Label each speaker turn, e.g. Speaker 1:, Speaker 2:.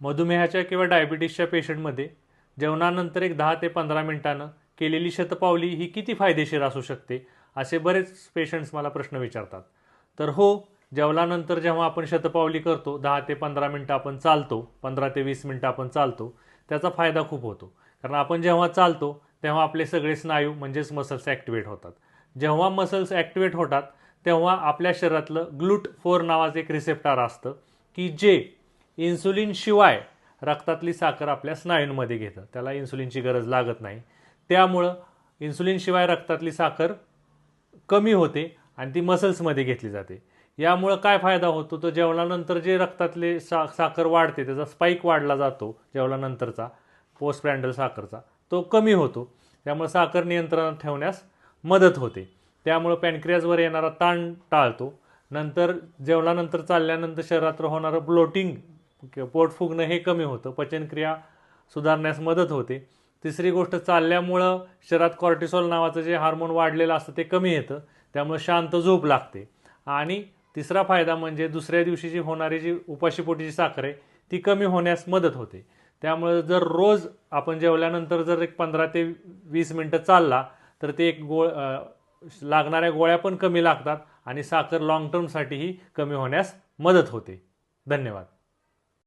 Speaker 1: मधुमेहाच्या किंवा डायबिटीसच्या पेशंटमध्ये जेवणानंतर एक 10 ते 15 मिनिटांनं केलेली शतपावली ही किती फायदेशीर असू शकते, असे बरेच पेशंट्स मला प्रश्न विचारतात. तर हो, जेवल्यानंतर जेव्हा आपण शतपावली करतो, 10 ते 15 मिनिटं आपण चालतो, 15 ते 20 मिनिटं आपण चालतो, त्याचा फायदा खूप होतो. कारण आपण जेव्हा चालतो तेव्हा आपले सगळे स्नायू म्हणजेच मसल्स ॲक्टिवेट होतात. जेव्हा मसल्स ॲक्टिवेट होतात तेव्हा आपल्या शरीरातलं GLUT4 नावाचं एक रिसेप्टर असतं की जे इन्सुलिन शिवाय रक्तातली साखर आपल्या स्नायूंमध्ये घेतं. त्याला इन्सुलिनची गरज लागत नाही. त्यामुळं इन्सुलिन शिवाय रक्तातली साखर कमी होते आणि ती मसल्समध्ये घेतली जाते. यामुळं काय फायदा होतो, तर जेवणानंतर जे रक्तातले साखर वाढते, त्याचा स्पाईक वाढला जातो जेवणानंतरचा, पोस्टप्रँडल साखरचा तो कमी होतो. त्यामुळे साखर नियंत्रणात ठेवण्यास मदत होते. त्यामुळं पॅनक्रियाजवर येणारा ताण टाळतो. नंतर जेवणानंतर चालल्यानंतर शरीरात होणारं ब्लोटिंग किंवा पोट फुगणं हे कमी होतं. पचनक्रिया सुधारण्यास मदत होते. तिसरी गोष्ट, चालल्यामुळं शरीरात कॉर्टिसॉल नावाचं जे हार्मोन वाढलेलं असतं ते कमी येतं. त्यामुळे शांत झोप लागते. आणि तिसरा फायदा म्हणजे दुसऱ्या दिवशीची होणारी जी उपाशीपोटीची साखर आहे ती कमी होण्यास मदत होते. त्यामुळे जर रोज आपण जेवल्यानंतर जर एक 15 ते 20 मिनटं चालला तर ते एक लागणाऱ्या गोळ्या पण कमी लागतात आणि साखर लॉंग टर्मसाठीही कमी होण्यास मदत होते. धन्यवाद.